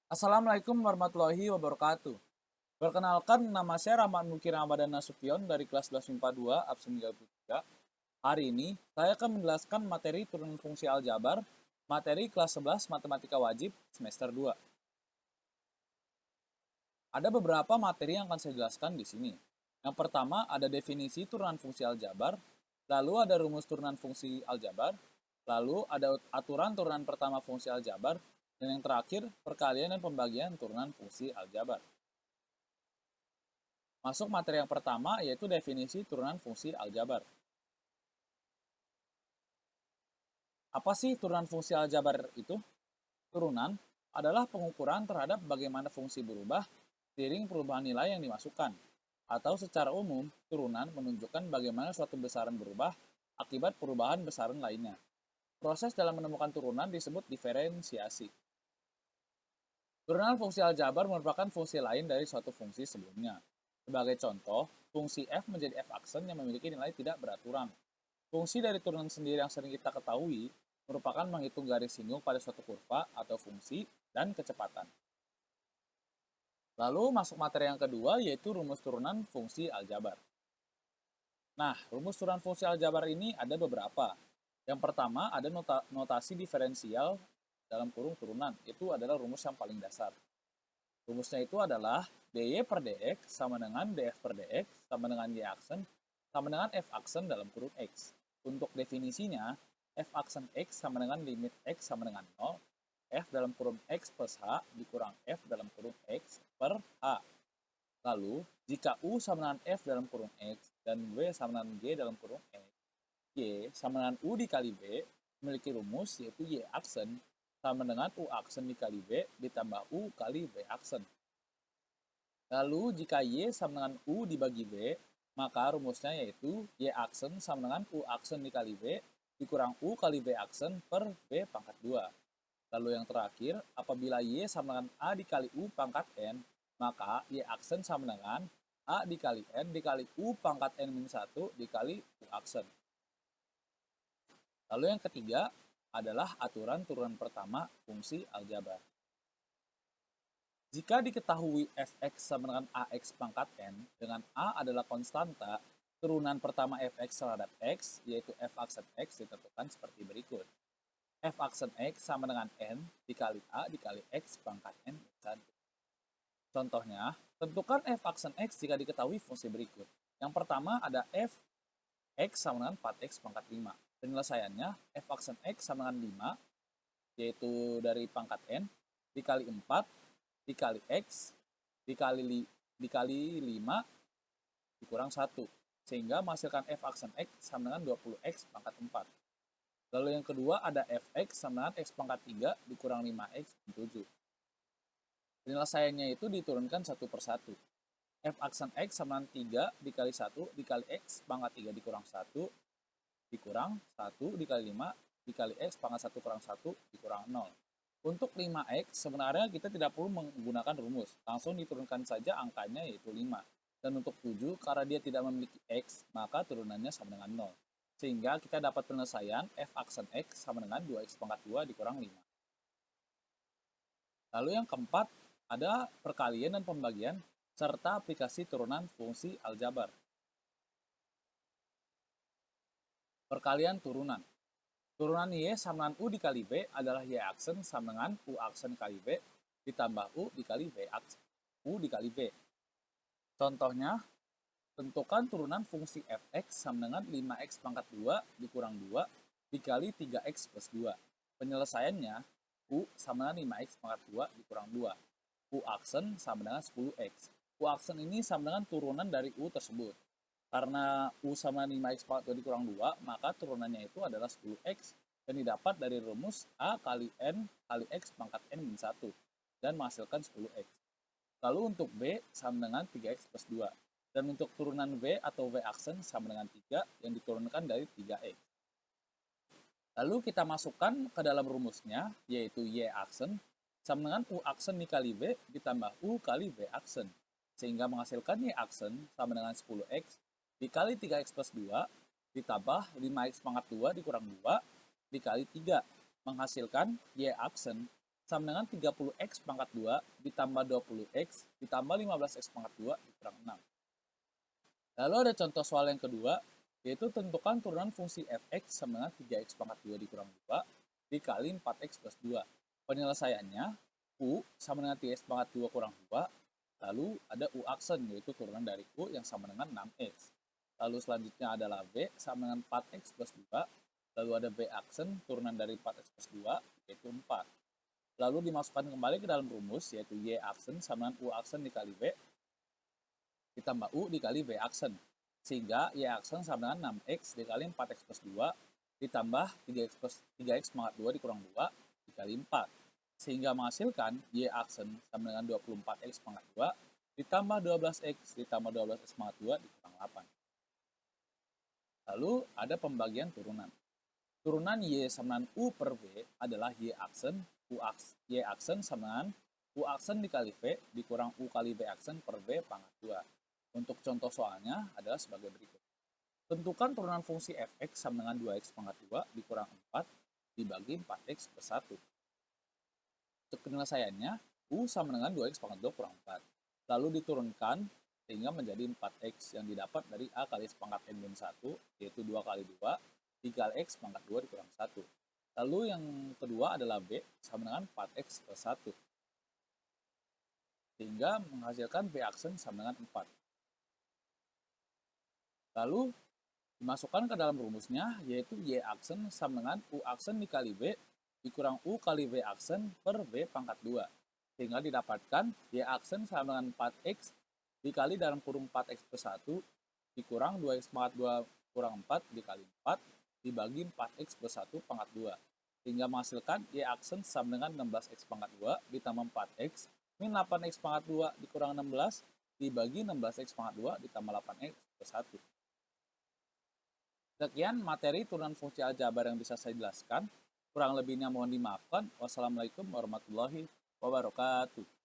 Assalamualaikum warahmatullahi wabarakatuh. Perkenalkan, nama saya Rahmat Mukir Ramadan Nasution dari kelas 11 MIPA 2, absen 33. Hari ini, saya akan menjelaskan materi turunan fungsi aljabar, materi kelas 11 Matematika Wajib, semester 2. Ada beberapa materi yang akan saya jelaskan di sini. Yang pertama, ada definisi turunan fungsi aljabar, lalu ada rumus turunan fungsi aljabar, lalu ada aturan turunan pertama fungsi aljabar, dan yang terakhir, perkalian dan pembagian turunan fungsi aljabar. Masuk materi yang pertama, yaitu definisi turunan fungsi aljabar. Apa sih turunan fungsi aljabar itu? Turunan adalah pengukuran terhadap bagaimana fungsi berubah seiring perubahan nilai yang dimasukkan. Atau secara umum, turunan menunjukkan bagaimana suatu besaran berubah akibat perubahan besaran lainnya. Proses dalam menemukan turunan disebut diferensiasi. Turunan fungsi aljabar merupakan fungsi lain dari suatu fungsi sebelumnya. Sebagai contoh, fungsi f menjadi f aksen yang memiliki nilai tidak beraturan. Fungsi dari turunan sendiri yang sering kita ketahui merupakan menghitung garis singgung pada suatu kurva atau fungsi dan kecepatan. Lalu masuk materi yang kedua, yaitu rumus turunan fungsi aljabar. Nah, rumus turunan fungsi aljabar ini ada beberapa. Yang pertama ada notasi diferensial dalam kurung turunan. Itu adalah rumus yang paling dasar. Rumusnya itu adalah dy per dx sama dengan df per dx sama dengan y aksen sama dengan f aksen dalam kurung x. Untuk definisinya, f aksen x sama dengan limit x sama dengan 0, f dalam kurung x plus h dikurang f dalam kurung x per h. Lalu, jika u sama dengan f dalam kurung x dan w sama dengan g dalam kurung x, y sama dengan u dikali b memiliki rumus yaitu y aksen sama dengan u aksen dikali b ditambah u kali b aksen. Lalu jika y sama dengan u dibagi b, maka rumusnya yaitu y aksen sama dengan u aksen dikali b dikurang u kali b aksen per b pangkat 2. Lalu yang terakhir, apabila y sama dengan a dikali u pangkat n, maka y aksen sama dengan a dikali n dikali u pangkat n min 1 dikali u aksen. Lalu yang ketiga adalah aturan turunan pertama fungsi aljabar. Jika diketahui fx sama dengan ax pangkat n, dengan a adalah konstanta, turunan pertama fx terhadap x, yaitu f aksen x ditentukan seperti berikut. F aksen x sama dengan n dikali a dikali x pangkat n min 1. Contohnya, tentukan f aksen x jika diketahui fungsi berikut. Yang pertama ada f x sama dengan 4x pangkat 5. Penyelesaiannya, f aksen x sama dengan 5, yaitu dari pangkat n, dikali 4, dikali x, dikali 5, dikurang 1. Sehingga menghasilkan f aksen x sama dengan 20x pangkat 4. Lalu yang kedua ada fx sama dengan x pangkat 3 dikurang 5x min 7. Penyelesaiannya itu diturunkan satu per satu. F aksen x sama dengan 3 dikali 1 dikali x pangkat 3 dikurang 1 dikurang 1 dikali 5 dikali x pangkat 1 kurang 1 dikurang 0. Untuk 5x sebenarnya kita tidak perlu menggunakan rumus, langsung diturunkan saja angkanya yaitu 5. Dan untuk 7 karena dia tidak memiliki x, maka turunannya sama dengan 0. Sehingga kita dapat penyelesaian f aksen x sama dengan 2x pangkat 2 dikurang 5. Lalu yang keempat ada perkalian dan pembagian serta aplikasi turunan fungsi aljabar. Perkalian turunan. Turunan y sama dengan u dikali b adalah y aksen sama dengan u aksen kali b ditambah u dikali b aksen, u dikali b. Contohnya, tentukan turunan fungsi fx sama dengan 5x pangkat 2 dikurang 2 dikali 3x plus 2. Penyelesaiannya, u sama dengan 5x pangkat 2 dikurang 2. U aksen sama dengan 10x. U aksen ini sama dengan turunan dari u tersebut. Karena u sama 5x pangkat 2 dikurang 2, maka turunannya itu adalah 10x dan didapat dari rumus a kali n kali x pangkat n min 1 dan menghasilkan 10x. Lalu untuk b sama dengan 3x plus 2. Dan untuk turunan v atau v aksen sama dengan 3 yang diturunkan dari 3x. Lalu kita masukkan ke dalam rumusnya, yaitu y aksen sama dengan u aksen dikali v ditambah u kali v aksen. Sehingga menghasilkan y aksen sama dengan 10x dikali 3x plus 2 ditambah 5x pangkat 2 dikurang 2 dikali 3 menghasilkan y aksen sama dengan 30x pangkat 2 ditambah 20x ditambah 15x pangkat 2 dikurang 6. Lalu ada contoh soal yang kedua, yaitu tentukan turunan fungsi fx sama dengan 3x pangkat 2 dikurang 2 dikali 4x plus 2. Penyelesaiannya, u sama dengan 3x pangkat 2 kurang 2, lalu ada u aksen, yaitu turunan dari u yang sama dengan 6x. Lalu selanjutnya adalah b sama dengan 4x plus 2, lalu ada b aksen, turunan dari 4x plus 2, yaitu 4. Lalu dimasukkan kembali ke dalam rumus, yaitu y aksen sama dengan u aksen dikali b, ditambah u dikali b aksen. Sehingga y aksen sama dengan 6x dikali 4x plus 2 ditambah 3x pangkat 2 dikurang 2 dikali 4. Sehingga menghasilkan y aksen sama dengan 24x pangkat 2 ditambah 12x ditambah 12x pangkat 2 dikurang 8. Lalu ada pembagian turunan. Turunan y sama dengan u per v adalah y aksen sama dengan u aksen dikali v dikurang u kali v aksen per v pangkat 2. Untuk contoh soalnya adalah sebagai berikut. Tentukan turunan fungsi fx sama dengan 2x pangkat 2 dikurang 4 dibagi 4x plus 1. Untuk penyelesaiannya, u sama dengan 2x pangkat 2 kurang 4. Lalu diturunkan sehingga menjadi 4x yang didapat dari a kali sepangkat n min 1, yaitu 2 kali 2, 3 x pangkat 2 dikurang 1. Lalu yang kedua adalah b sama dengan 4x plus 1. Sehingga menghasilkan b aksen sama dengan 4. Lalu dimasukkan ke dalam rumusnya, yaitu y aksen sama dengan u aksen dikali b dikurang u kali v aksen per v pangkat 2. Sehingga didapatkan y aksen sama dengan 4x dikali dalam kurung 4x plus 1 dikurang 2x pangkat 2 kurang 4 dikali 4 dibagi 4x plus 1 pangkat 2. Sehingga menghasilkan y aksen sama dengan 16x pangkat 2 ditambah 4x min 8x pangkat 2 dikurang 16 dibagi 16x pangkat 2 ditambah 8x plus 1. Sekian materi turunan fungsi aljabar yang bisa saya jelaskan. Kurang lebihnya mohon dimaafkan. Wassalamualaikum warahmatullahi wabarakatuh.